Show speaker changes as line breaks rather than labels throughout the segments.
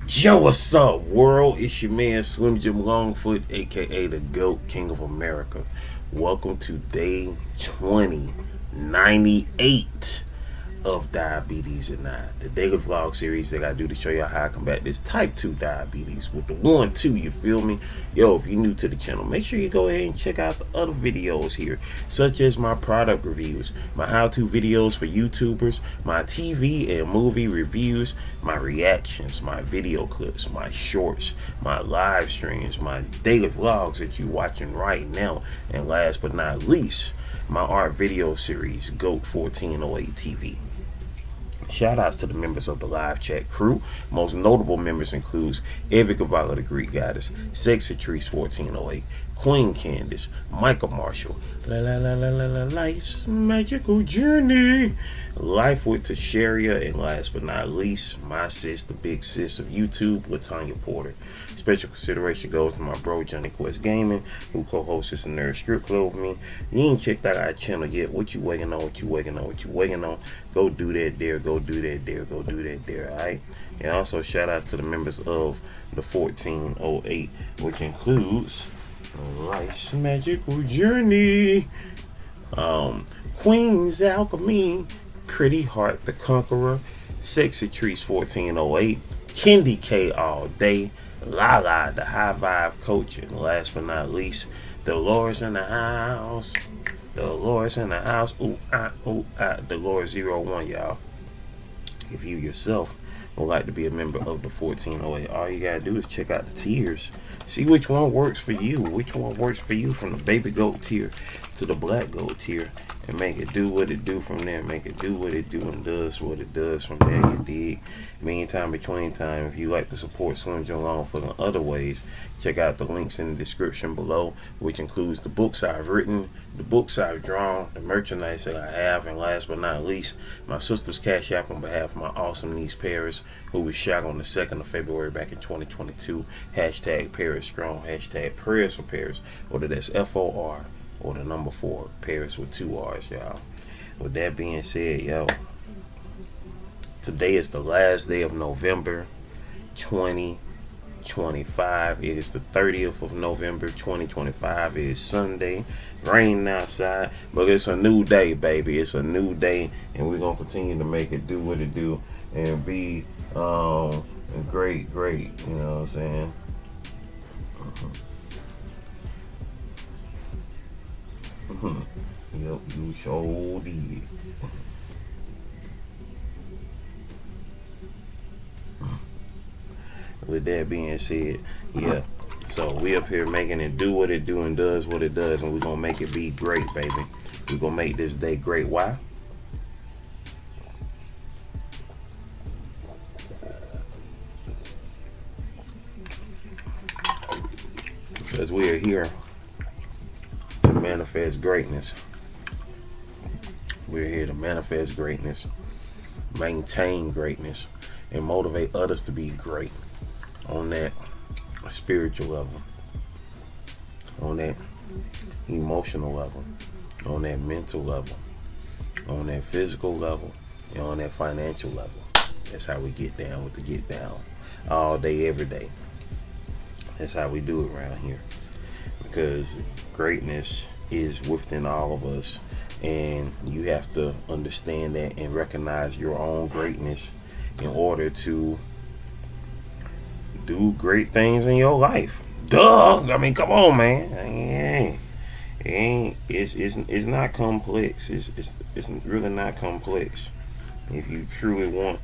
Yo, what's up, world? It's your man Slim Jim Longfoot, aka the GOAT, King of America. Welcome to day 2098 of Diabetes and I, the daily vlog series that I do to show y'all how I combat this type 2 diabetes with the 1-2, you feel me? Yo, if you're new to the channel, make sure you go ahead and check out the other videos here, such as my product reviews, my how-to videos for YouTubers, my TV and movie reviews, my reactions, my video clips, my shorts, my live streams, my daily vlogs that you're watching right now, and last but not least, my art video series, GOAT 1408 TV. Shoutouts to the members of the live chat crew. Most notable members includes Avid, the Greek Goddess, Sexy Trees 1408, Queen Candace, Michael Marshall, Life's Magical Journey, Life with Tasharia, and last but not least, my sis, the big sis of YouTube, Latanya Porter. Special consideration goes to my bro Johnny Quest Gaming, who co-hosts this Nerd Strip Club with me. You ain't checked out our channel yet. What you waiting on? What you waiting on? What you waiting on? Go do that there. Go do that there. Go do that there. Alright. And also shout outs to the members of the 1408, which includes Life's Magical Journey, Queen's Alchemy, Pretty Heart the Conqueror, Sexy Trees 1408, Kendi K All Day, Lala the High Vibe Coach, and last but not least, Dolores in the house. Dolores in the house. Ooh ah, Dolores 01, y'all. If you yourself would like to be a member of the 1408, all you gotta do is check out the tiers. See which one works for you. Which one works for you, from the baby goat tier to the black goat tier, and make it do what it do from there. Make it do what it do and does what it does from there, you dig? Meantime, between time, if you like to support Slim Jim Longfoot in other ways, check out the links in the description below, which includes the books I've written, the books I've drawn, the merchandise that I have, and last but not least, my sister's cash app on behalf of my awesome niece Paris, who was shot on the 2nd of February back in 2022. Hashtag Paris Strong, hashtag prayers for Paris, whether that's FOR or the number 4, Paris with 2 R's, y'all. With that being said, yo, today is the last day of November 2025. It is the 30th of November 2025. It is Sunday, raining outside, but it's a new day, baby. It's a new day, and we're gonna continue to make it do what it do and be great, you know what I'm saying? Yep, you sure did. With that being said, yeah, so we up here making it do what it do and does what it does, and we're gonna make it be great, baby. We're gonna make this day great. Why? Because we are here to manifest greatness. We're here to manifest greatness, maintain greatness, and motivate others to be great on that spiritual level, on that emotional level, on that mental level, on that physical level, and on that financial level. That's how we get down with the get down, all day, every day. That's how we do it around here, because greatness is within all of us, and you have to understand that and recognize your own greatness in order to do great things in your life. Duh! I mean, come on, man. It's not complex. It's really not complex. If you truly want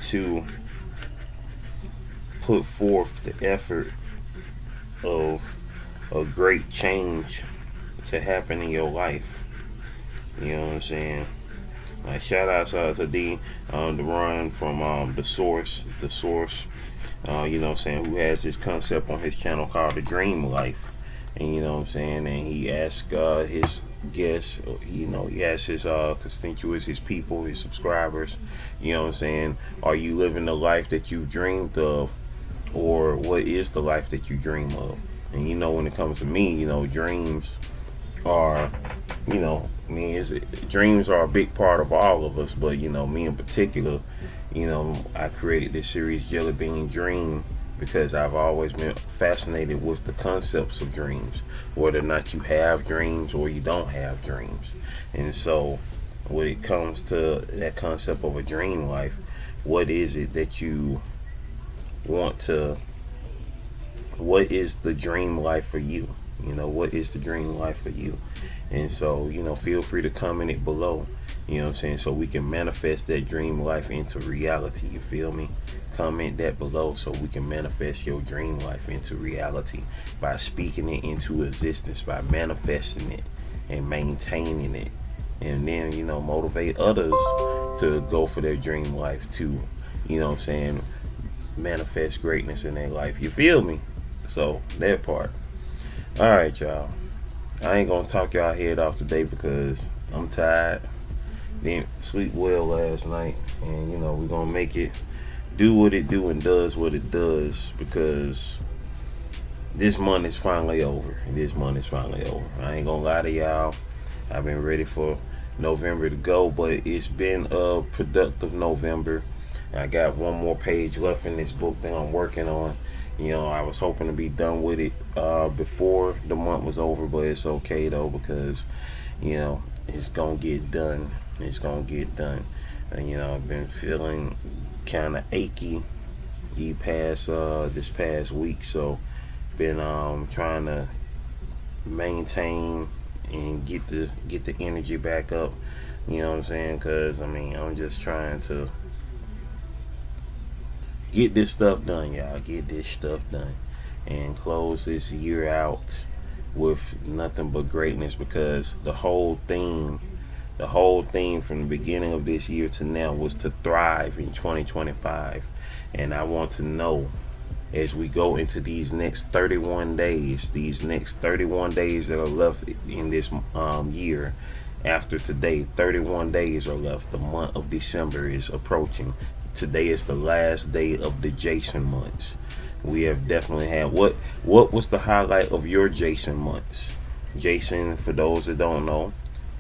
to put forth the effort of a great change to happen in your life, you know what I'm saying? Like, shout outs to D, the run from the source, you know what I'm saying, who has this concept on his channel called the Dream Life. And you know what I'm saying, and he asked his guests, you know, he asked his constituents, his people, his subscribers, you know what I'm saying, are you living the life that you dreamed of, or what is the life that you dream of? And you know, when it comes to me, you know, dreams are, you know, dreams are a big part of all of us, but you know, me in particular, I created this series Jelly Bean Dream because I've always been fascinated with the concepts of dreams, whether or not you have dreams or you don't have dreams. And so, when it comes to that concept of a dream life, what is it that you want to, what is the dream life for you? What is the dream life for you? And so, feel free to comment it below, so we can manifest that dream life into reality. You feel me? Comment that below so we can manifest your dream life into reality by speaking it into existence, by manifesting it and maintaining it. And then, motivate others to go for their dream life too, manifest greatness in their life. You feel me? So, that part. Alright, y'all. I ain't gonna talk y'all head off today because I'm tired. Didn't sleep well last night. And, we're gonna make it do what it do and does what it does because this month is finally over. I ain't gonna lie to y'all. I've been ready for November to go, but it's been a productive November. I got one more page left in this book that I'm working on. I was hoping to be done with it before the month was over, but it's okay though because, it's gonna get done. And, I've been feeling kind of achy this past week, so been trying to maintain and get the energy back up. You know what I'm saying? Because I'm just trying to get this stuff done, y'all. Get this stuff done and close this year out with nothing but greatness because the whole theme from the beginning of this year to now was to thrive in 2025. And I want to know, as we go into these next 31 days that are left in this year, after today, 31 days are left. The month of December is approaching. Today is the last day of the Jason months. We have definitely had, what was the highlight of your Jason months? Jason, for those that don't know,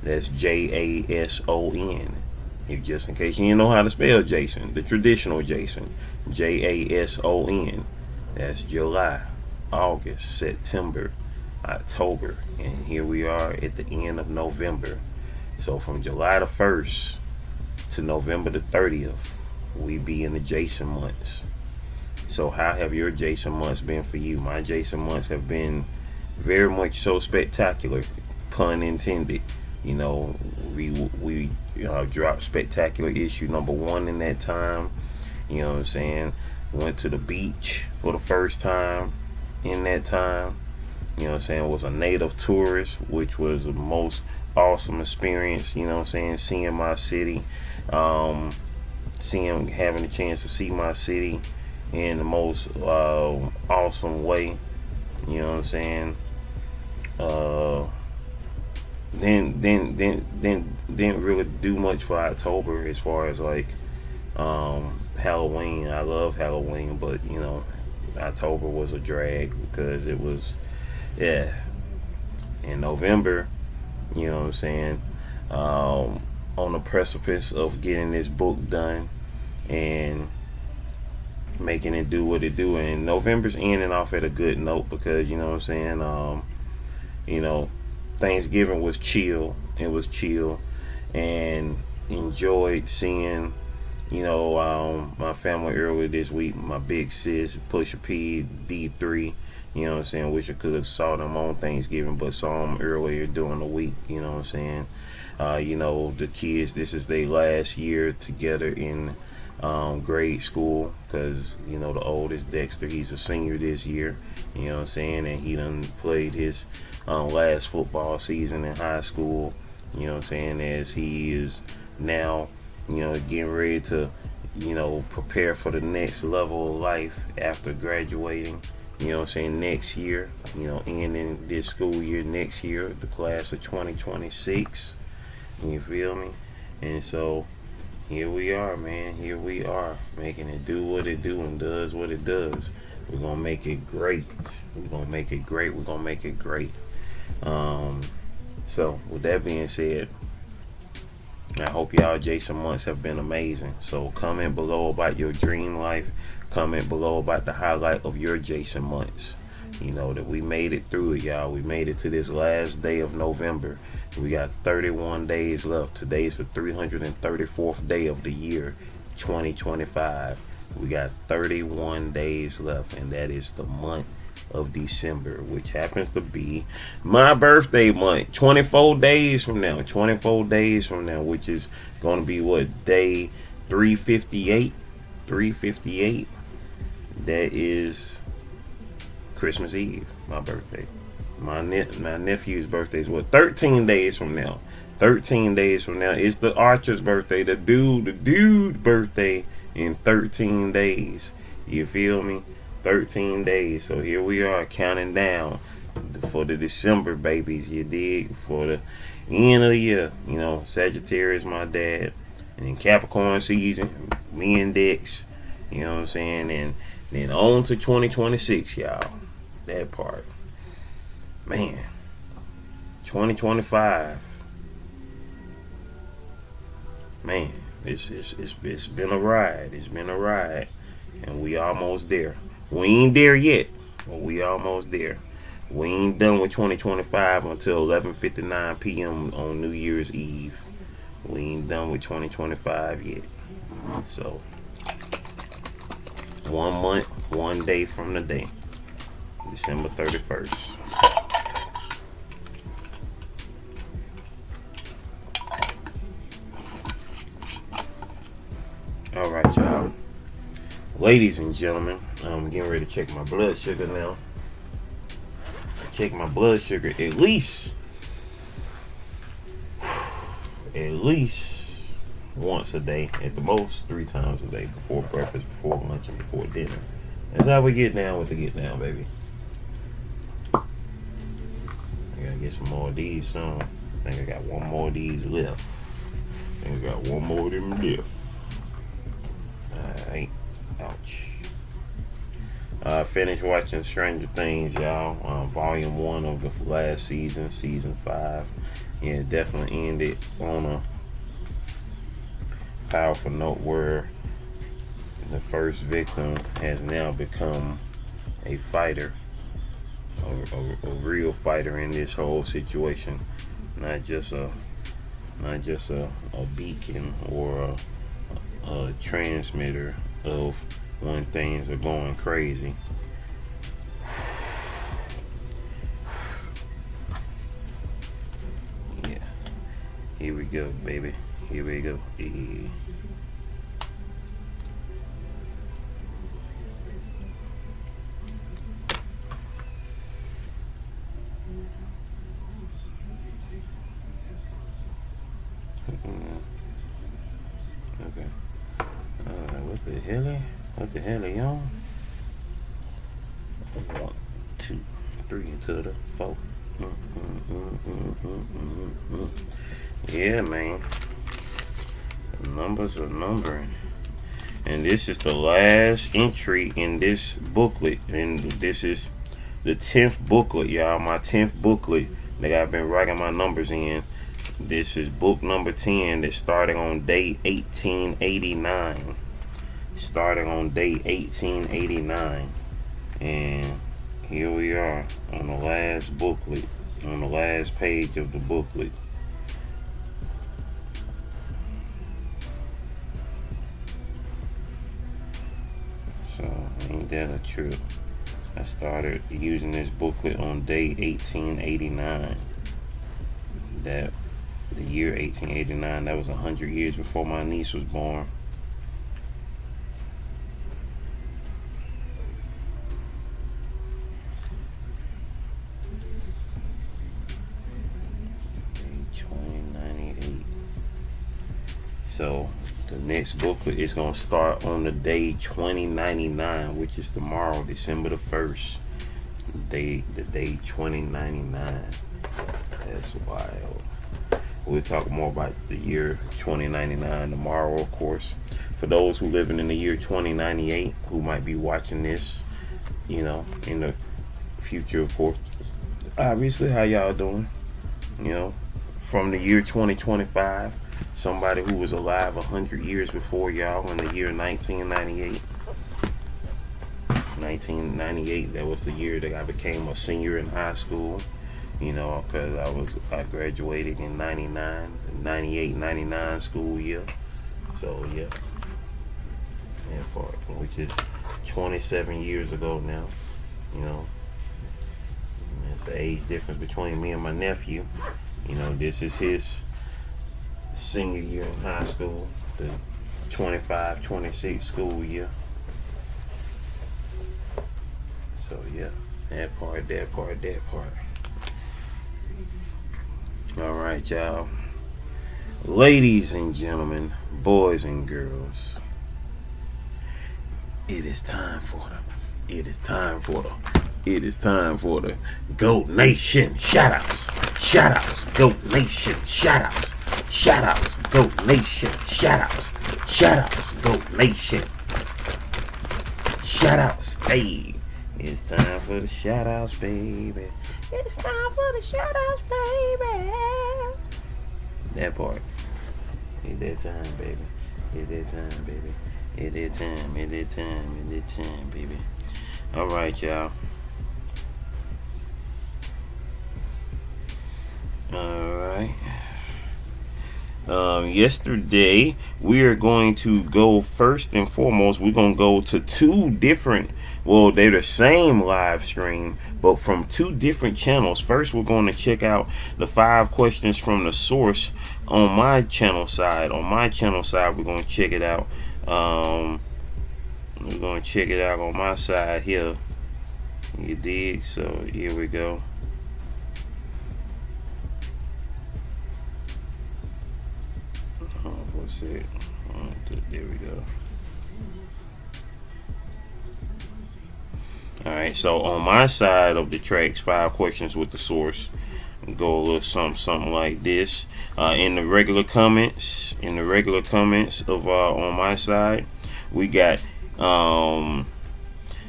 that's Jason. If just in case you didn't know how to spell Jason, the traditional Jason, Jason. That's July, August, September, October, and here we are at the end of November. So from July the 1st to November the 30th, we be in the Jason months. So how have your Jason months been for you? My Jason months have been very much so spectacular, pun intended. We dropped Spectacular issue number 1 in that time. You know what I'm saying? Went to the beach for the first time in that time. You know what I'm saying? Was a native tourist, which was the most awesome experience. You know what I'm saying? Seeing my city, having a chance to see my city in the most awesome way. You know what I'm saying? Didn't really do much for October as far as like Halloween. I love Halloween, but October was a drag because it was in November, you know what I'm saying, on the precipice of getting this book done and making it do what it do. And November's ending off at a good note because you know what I'm saying, Thanksgiving was chill. It was chill and enjoyed seeing my family earlier this week. My big sis, Pusha P, D3, you know what I'm saying, wish I could have saw them on Thanksgiving, but saw them earlier during the week, you know what I'm saying. The kids, this is their last year together in grade school because, the oldest, Dexter, he's a senior this year, you know what I'm saying, and he done played his last football season in high school, you know what I'm saying, as he is now, getting ready to, prepare for the next level of life after graduating, you know what I'm saying, next year, ending this school year next year, the class of 2026, you feel me? And so, here we are, man, here we are, making it do what it do and does what it does. We're gonna make it great. We're gonna make it great. So, with that being said, I hope y'all Jason months have been amazing. So comment below about your dream life. Comment below about the highlight of your Jason months. You know that we made it through it, y'all. We made it to this last day of November. We got 31 days left. Today is the 334th day of the year 2025. We got 31 days left, and that is the month of December, which happens to be my birthday month. 24 days from now, which is going to be what, day 358? 358. That is Christmas Eve, my birthday. My nephew's birthday is what, 13 days from now. 13 days from now. It's the Archer's birthday, the dude birthday in 13 days. You feel me? 13 days. So here we are counting down for the December babies, you dig? For the end of the year. You know, Sagittarius, my dad. And then Capricorn season, me and Dex. You know what I'm saying? And then on to 2026, y'all. That part. Man. 2025. Man, it's been a ride. It's been a ride. And we almost there. We ain't there yet, but we almost there. We ain't done with 2025 until 11:59 p.m. on New Year's Eve. We ain't done with 2025 yet. So, 1 month, 1 day from the day. December 31st. All right, y'all. Ladies and gentlemen, I'm getting ready to check my blood sugar now. I check my blood sugar at least once a day, at the most 3 times a day, before breakfast, before lunch, and before dinner. That's how we get down with the get down, baby. I gotta get some more of these soon. I think I got 1 more of these left. I think I got 1 more of them left. Alright. Ouch. I finished watching Stranger Things, y'all. Volume 1 of the last season, season 5. Yeah, definitely ended on a powerful note where the first victim has now become a fighter, a real fighter in this whole situation, not just a beacon or a transmitter of when things are going crazy. Yeah, here we go, baby. Here we go. Yeah. Okay. What the hell are y'all? 1, 2, 3 to the 4. Yeah, man. The numbers are numbering. And this is the last entry in this booklet. And this is the 10th booklet, y'all. My 10th booklet that I've been writing my numbers in. This is book number 10 that started on day 1889. Starting on day 1889. And here we are on the last booklet, on the last page of the booklet. So ain't that a trip? I started using this booklet on day 1889. That the year 1889, that was 100 years before my niece was born. So the next booklet is going to start on the day 2099, which is tomorrow, December the 1st. The day 2099. That's wild. We'll talk more about the year 2099 tomorrow, of course. For those who living in the year 2098, who might be watching this, you know, in the future, of course. Obviously, how y'all doing? You know, from the year 2025. somebody who was alive 100 years before y'all in the year 1998. 1998, that was the year that I became a senior in high school, you know, because I graduated in 99, 98, 99 school year. So yeah, that part, which is 27 years ago now, you know. It's the age difference between me and my nephew. You know, this is his senior year in high school, the 25, 26 school year. So yeah, that part. All right, y'all. Ladies and gentlemen, boys and girls, it is time for the GOAT Nation shoutouts, GOAT Nation shoutouts, GOAT Nation shoutouts, GOAT Nation shoutouts. Hey, it's time for the shoutouts, baby. It's time for the shoutouts, baby. That part. It's that time, baby. It's that time, baby. All right, y'all. All right. Yesterday, we are going to go first and foremost. We're going to go to two different, well, they're the same live stream, but from two different channels. First, we're going to check out the 5 questions from the source on my channel side. On my channel side, we're going to check it out. We're going to check it out on my side here. You dig? So, here we go. What's it? There we go. Alright, so on my side of the tracks, 5 questions with the source. Go a little something like this. In the regular comments of on my side, we got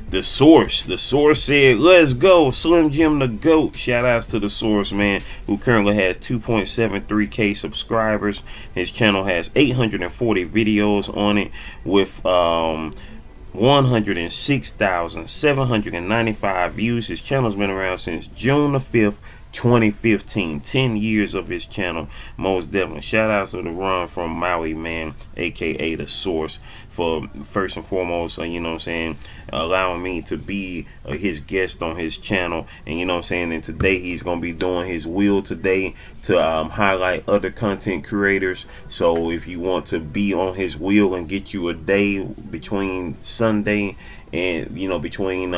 the source. The source said, "Let's go, Slim Jim the GOAT." Shout outs to the source, man, who currently has 2.73k subscribers. His channel has 840 videos on it with 106,795 views. His channel's been around since June the 5th, 2015. 10 years of his channel, most definitely. Shout out to the run from Maui, man, aka the source, for first and foremost, you know what I'm saying, allowing me to be his guest on his channel. And you know what I'm saying, and today he's gonna be doing his wheel today to highlight other content creators. So if you want to be on his wheel and get you a day between Sunday and, you know, between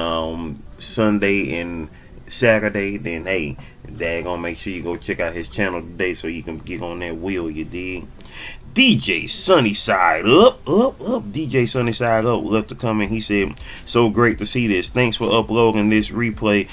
Sunday and Saturday, then hey, daggone, make sure you go check out his channel today so you can get on that wheel, you dig? DJ Sunnyside up, DJ Sunnyside up left a comment. He said, "So great to see this. Thanks for uploading this replay.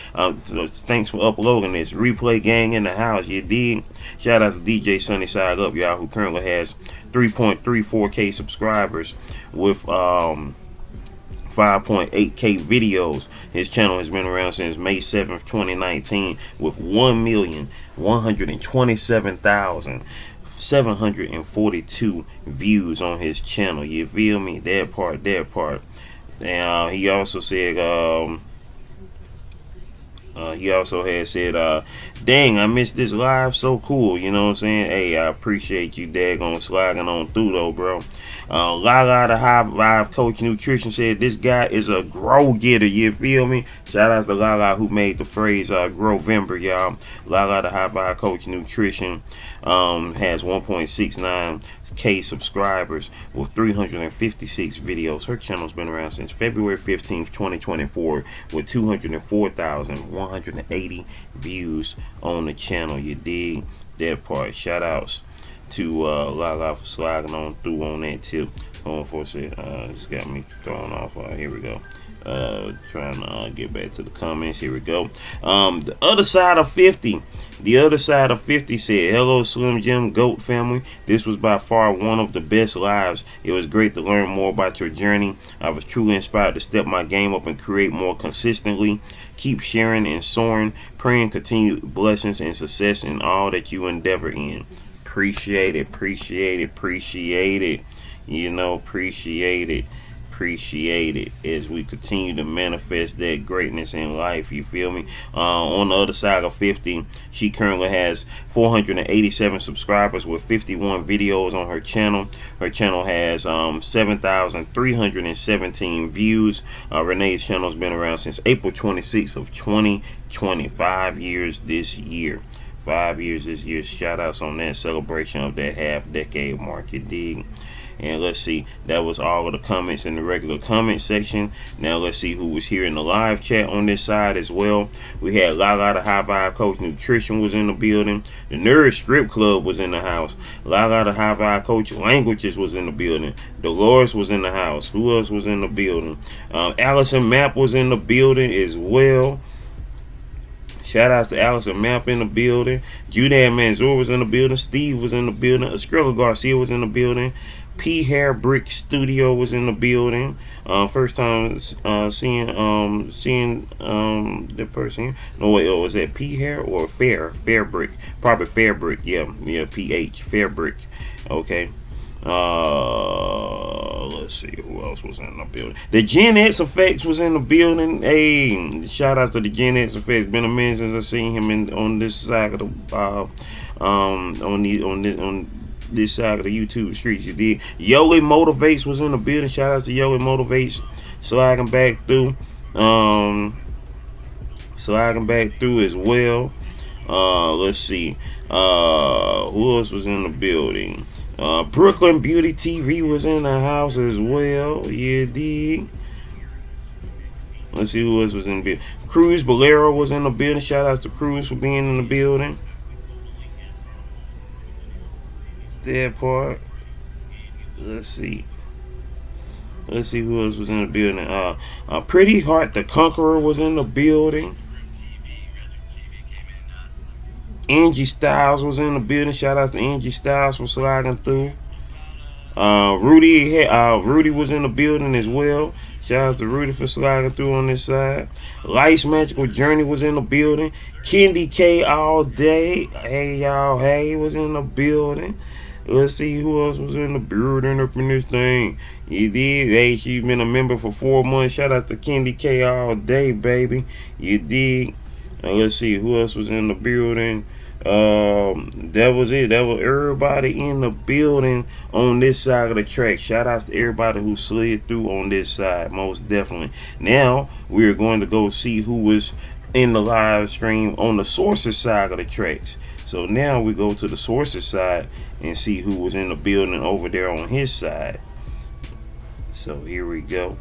Replay gang in the house, you dig?" Shout out to DJ Sunnyside up, y'all, who currently has 3.34k subscribers with 5.8k videos. His channel has been around since May 7th, 2019 with 1,127,742 views on his channel. You feel me? That part. And he also said, he also had said, "Dang, I missed this live. So cool." You know what I'm saying? Hey, I appreciate you, daggone, sliding on through though, bro. Lala the High Vibe Coach Nutrition said, "This guy is a grow getter." You feel me? Shout out to Lala, who made the phrase GROWVEMBER, y'all. Lala the High Vibe Coach Nutrition has 1.69k subscribers with 356 videos. Her channel's been around since February 15th, 2024 with 204,180 views on the channel. You dig? That part. Shout outs to Lala for sliding on through on that tip. Hold on for a second. It's got me thrown off. Here we go. Trying to get back to the comments. Here we go. The other side of 50 said, "Hello, Slim Jim GOAT family. This was by far one of the best lives. It was great to learn more about your journey. I was truly inspired to step my game up and create more consistently. Keep sharing and soaring. Praying continued blessings and success in all that you endeavor in." Appreciate it, appreciate it, appreciate it. You know, appreciate it. Appreciate it as we continue to manifest that greatness in life. You feel me? On the other side of 50, she currently has 487 subscribers with 51 videos on her channel. Her channel has 7,317 views. Renee's channel has been around since April 26th of 2020. 5 years this year. 5 years this year. Shout outs on that celebration of that half decade mark. You dig? And let's see, that was all of the comments in the regular comment section. Now let's see who was here in the live chat on this side as well. We had Lala the High Vibe Coach Nutrition was in the building. The Nerd Strip Club was in the house. Lala the High Vibe Coach Languages was in the building. Dolores was in the house. Who else was in the building? Allison Mapp was in the building as well. Shout outs to Allison Mapp in the building. Judah Manzour was in the building. Steve was in the building. Estrella Garcia was in the building. P Hair Brick Studio was in the building. First time seeing the person here. No wait, was that P Hair or Fair Brick? Probably Fair Brick. Yeah, PH Fair Brick. Okay. Let's see who else was in the building. The Gen X Effects was in the building. Hey, shout out to the Gen X Effects. Been a minute since I seen him on this side of the on this side of the YouTube streets. You did. Yoli Motivates was in the building. Shout out to Yoli Motivates. Sliding back through. Sliding back through as well. Let's see. Who else was in the building? Brooklyn Beauty TV was in the house as well. You dig? Let's see who else was in the building. Cruz Bolero was in the building. Shout out to Cruz for being in the building. That part. Let's see who else was in the building. Pretty Heart the Conqueror was in the building. Angie Styles was in the building. Shout out to Angie Styles for sliding through. Rudy was in the building as well. Shout out to Rudy for sliding through on this side. Life's Magical Journey was in the building. Kendi K all day. Hey y'all, hey was in the building. Let's see who else was in the building up in this thing. You did. Hey, she's been a member for 4 months. Shout out to Kendi K all day, baby. You did. Let's see who else was in the building. That was it. That was everybody in the building on this side of the track. Shout outs to everybody who slid through on this side, most definitely. Now we're going to go see who was in the live stream on the Sources side of the tracks. So now we go to the Sources side and see who was in the building over there on his side. So here we go.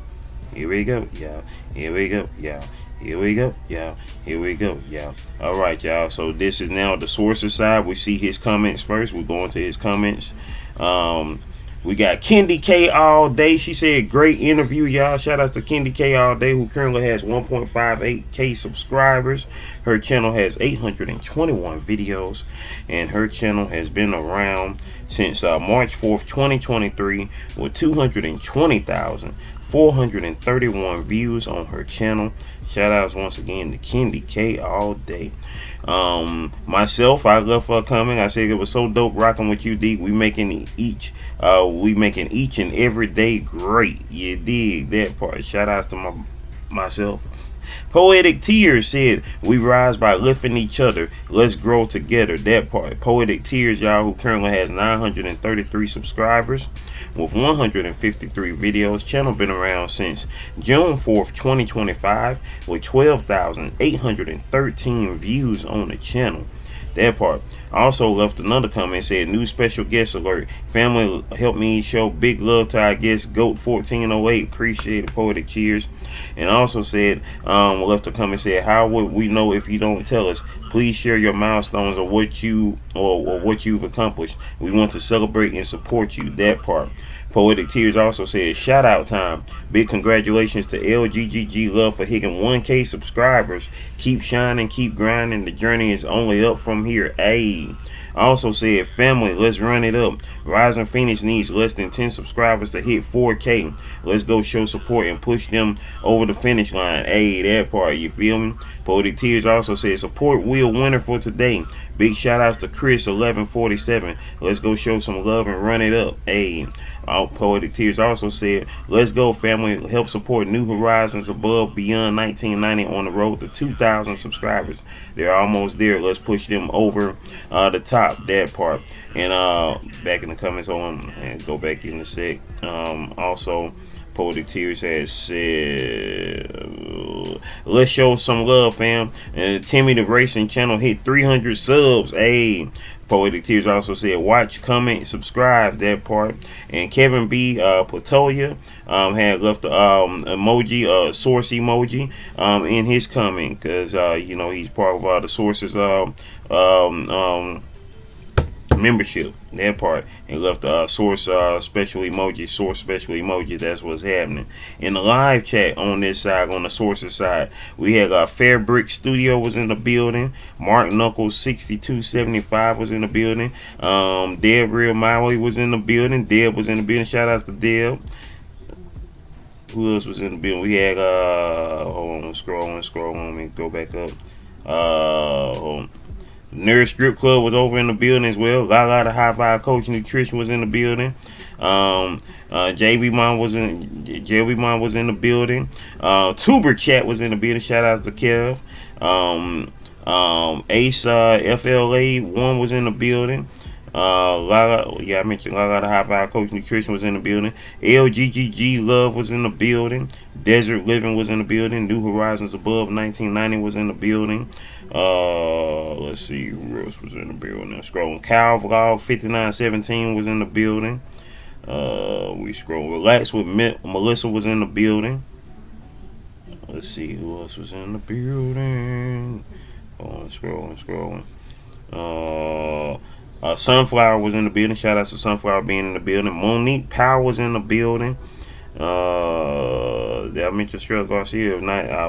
Here we go, y'all. Here we go, y'all. Here we go, y'all. Here we go, y'all. All right, y'all. So this is now the Sources side. We see his comments first. We're going to his comments. We got Kendi K all day. She said, great interview, y'all. Shout out to Kendi K all day, who currently has 1.58K subscribers. Her channel has 821 videos, and her channel has been around since March 4th, 2023, with 220,431 views on her channel. Shout outs once again to Kendi K all day. Myself, I love her coming. I said it was so dope rocking with you, D. We making each and every day great. You dig that part. Shout outs to myself. Poetic Tears said, we rise by lifting each other. Let's grow together. That part. Poetic Tears, y'all, who currently has 933 subscribers with 153 videos. Channel been around since June 4th, 2025 with 12,813 views on the channel. That part. Also left another comment, said, new special guest alert. Family help me show big love to our guest, GOAT 1408. Appreciate it, Poetic Cheers. And also said, left a comment, said, how would we know if you don't tell us? Please share your milestones or what you've accomplished. We want to celebrate and support you. That part. Poetic Tears also said, shout out time. Big congratulations to LGGG Love for hitting 1K subscribers. Keep shining, keep grinding. The journey is only up from here. Ayy. Also said, family, let's run it up. Rising Phoenix needs less than 10 subscribers to hit 4K. Let's go show support and push them over the finish line. Hey, that part, you feel me? Poetic Tears also said, support Will Winner for today. Big shout outs to Chris 1147. Let's go show some love and run it up. Hey. Poetic Tears also said, let's go family, help support New Horizons above beyond 1990 on the road to 2,000 subscribers. They're almost there. Let's push them over the top, that part. And back in the comments on, and go back in a sec. Also, Poetic Tears has said, let's show some love, fam. And Timmy the Racing channel hit 300 subs. Hey. Poetic Tears also said, watch, comment, subscribe, that part. And Kevin B. Patoya had left the emoji, source emoji in his comment, because you know, he's part of the sources membership, that part, and left the source special emoji. That's what's happening in the live chat. On this side, on the sources side, we had Fairbrick Studio was in the building. Mark Knuckles 6275 was in the building. Deb Real Maui was in the building. Deb was in the building. Shout outs to Deb. Who else was in the building? We had hold on, scroll on, let me go back up. Nerd Strip Club was over in the building as well. Lala the High Five Coach Nutrition was in the building. JB Mom was in the building. Tuber Chat was in the building. Shout outs to Kev. Ace FLA 1 was in the building. I mentioned Lala the High Five Coach Nutrition was in the building. LGGG Love was in the building. Desert Living was in the building. New Horizons Above 1990 was in the building. Let's see who else was in the building. Scrolling. Cal Vlog 5917 was in the building. We scroll. Relax with Melissa was in the building. Let's see who else was in the building. Scrolling. Sunflower was in the building. Shout out to Sunflower being in the building. Monique Powell was in the building. I mentioned Estrella Garcia.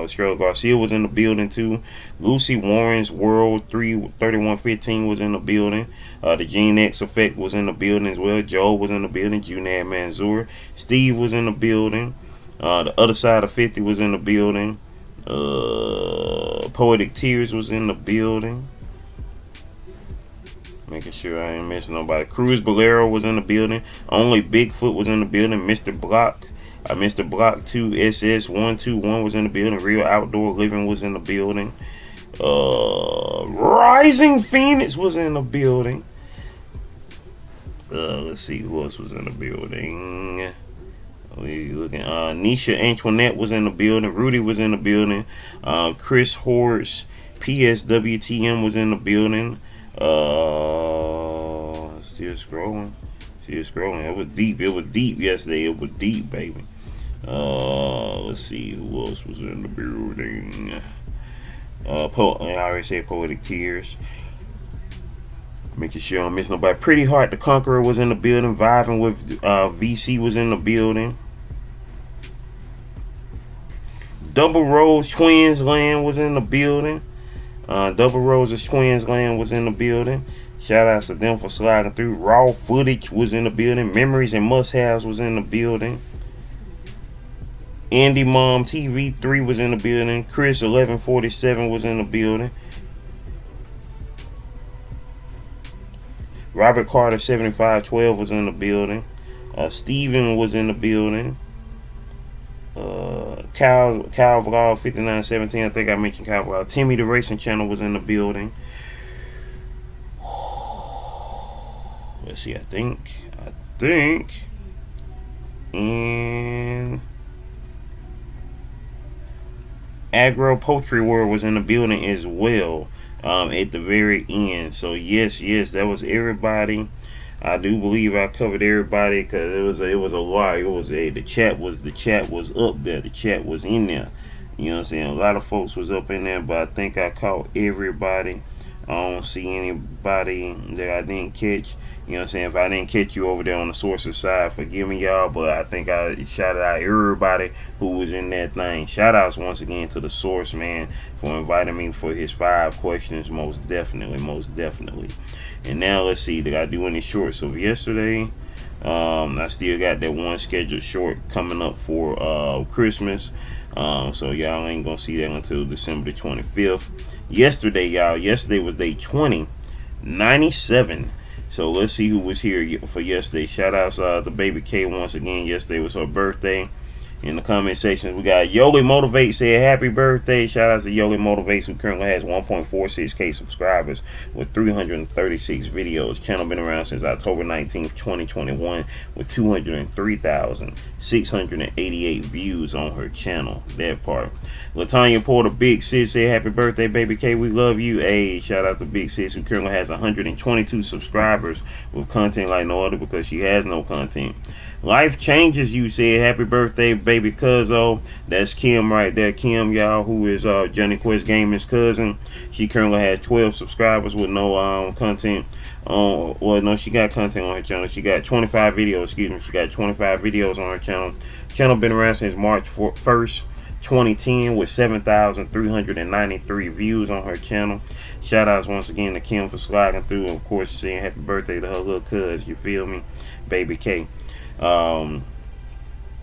Estrella Garcia was in the building too. Lucy Warren's World 3115 was in the building. The Gene X Effect was in the building as well. Joe was in the building. Junad Manzour. Steve was in the building. The Other Side of 50 was in the building. Poetic Tears was in the building. Making sure I ain't missing nobody. Cruz Bolero was in the building. Only Bigfoot was in the building. Mr. Block 2 SS121 was in the building. Real Outdoor Living was in the building. Rising Phoenix was in the building. Let's see who else was in the building. We looking. Nisha Antoinette was in the building. Rudy was in the building. Chris Horse PSWTM was in the building. Still scrolling. It was deep yesterday. It was deep, baby. Let's see who else was in the building. I already said Poetic Tears. Making sure I don't miss nobody. Pretty Heart the Conqueror was in the building. Vibing with VC was in the building. Double Rose Twins Land was in the building. Double Roses Twins Land was in the building. Shout outs to them for sliding through. Raw Footage was in the building. Memories and Must-Haves was in the building. Andy Mom TV 3 was in the building. Chris 1147 was in the building. Robert Carter 7512 was in the building. Steven was in the building. Cal Vlog 5917. I think I mentioned Cal Vlog. Timmy the Racing Channel was in the building. Let's see. I think. And Agro Poultry World was in the building as well. At the very end. So yes, that was everybody. I do believe I covered everybody because it was a lot. The chat was up there. The chat was in there. You know what I'm saying? A lot of folks was up in there, but I think I caught everybody. I don't see anybody that I didn't catch. You know what I'm saying? If I didn't catch you over there on the sources side, forgive me, y'all. But I think I shouted out everybody who was in that thing. Shout outs once again to the source, man, for inviting me for his 5 questions. Most definitely, most definitely. And now let's see, did I do any shorts of yesterday? I still got that one scheduled short coming up for Christmas. So y'all ain't gonna see that until December the 25th. Yesterday, y'all, yesterday was day 2097. So let's see who was here for yesterday. Shout outs to Baby K once again. Yesterday was her birthday. In the comment section, we got Yoli Motivate said happy birthday. Shout out to Yoli Motivates, who currently has 1.46k subscribers with 336 videos. Channel been around since October 19th, 2021 with 203,688 views on her channel. That part. Latanya Porter, Big Sis, said happy birthday, Baby K. We love you. Hey, shout out to Big Sis, who currently has 122 subscribers with content like no other because she has no content. Life Changes You said happy birthday, baby Cuzzo. That's Kim right there. Kim, y'all, who is Johnny Quest Gaming's cousin. She currently has 12 subscribers with no content. Well, no, she got content on her channel. She got 25 videos, excuse me. She got 25 videos on her channel. Channel been around since March 1st, 2010 with 7,393 views on her channel. Shout outs once again to Kim for sliding through. And of course, saying happy birthday to her little cuz. You feel me? Baby K.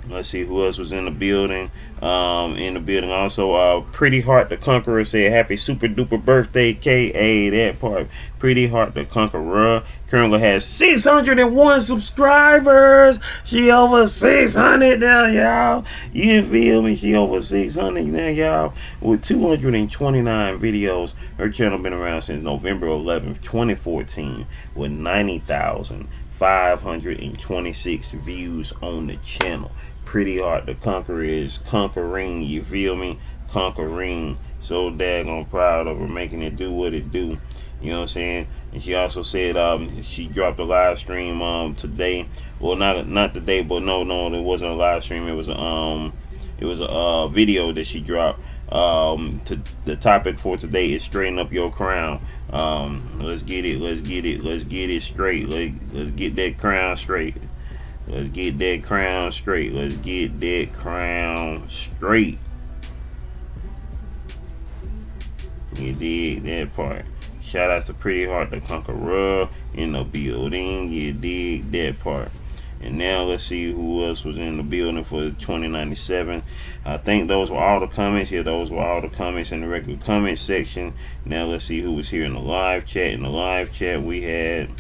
Let's see who else was in the building. Also, Pretty Heart the Conqueror said happy super duper birthday, K.A. That part. Pretty Heart the Conqueror currently has 601 subscribers. She over 600 now, y'all. You feel me? She over 600 now, y'all. With 229 videos. Her channel been around since November 11th, 2014 with 90,526 views on the channel. Pretty Hard to Conquer is conquering, you feel me? Conquering. So daggone proud of her, making it do what it do. You know what I'm saying? And she also said she dropped a live stream today. Well, not today, but no, it wasn't a live stream. It was a video that she dropped. The topic for today is straighten up your crown. Let's get it straight. Let's get that crown straight. Let's get that crown straight. Let's get that crown straight. You dig that part? Shout out to Pretty Heart the Conqueror in the building. You dig that part? And now let's see who else was in the building for 2097. I think those were all the comments. Yeah, those were all the comments in the regular comment section. Now let's see who was here in the live chat. In the live chat, we had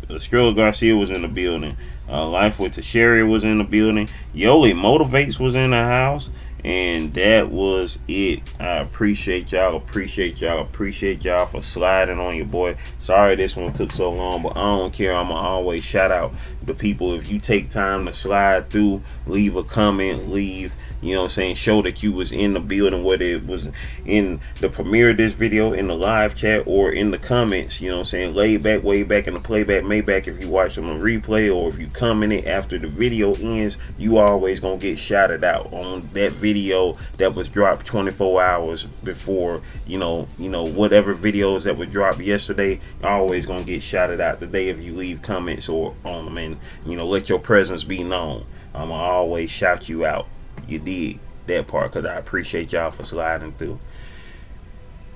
Estrella Garcia was in the building. Life with Tasheri was in the building. Yoli Motivates was in the house. And that was it. I appreciate y'all for sliding on your boy. Sorry this one took so long, but I don't care. I'ma always shout out the people. If you take time to slide through, leave a comment, you know what I'm saying, show that you was in the building, whether it was in the premiere of this video, in the live chat, or in the comments, you know what I'm saying, way back in the playback, Maybach, if you watch on a replay, or if you commented after the video ends, you always gonna get shouted out on that video that was dropped 24 hours before, you know, whatever videos that were dropped yesterday, always gonna get shouted out today if you leave comments or on them, and, you know, let your presence be known. I'ma always shout you out. You did that part, because I appreciate y'all for sliding through.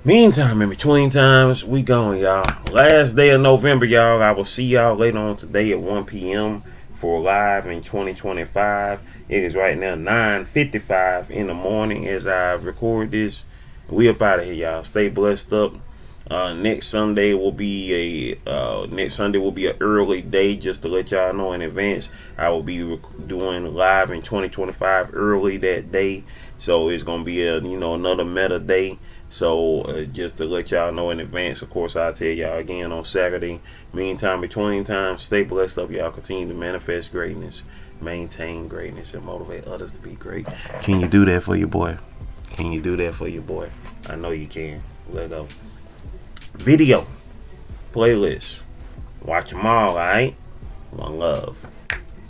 Meantime, in between times, we going, y'all. Last day of November, y'all. I will see y'all later on today at 1 p.m. for live in 2025. It is right now 9:55 in the morning as I record this. We up out of here, y'all. Stay blessed up. Next Sunday will be an early day, just to let y'all know in advance. I will be doing live in 2025 early that day, so it's gonna be another meta day. So just to let y'all know in advance. Of course, I'll tell y'all again on Saturday. Meantime, between times, stay blessed up, y'all. Continue to manifest greatness, maintain greatness, and motivate others to be great. Can you do that for your boy? Can you do that for your boy? I know you can. Let go. Video playlist, watch them all. All right, one love.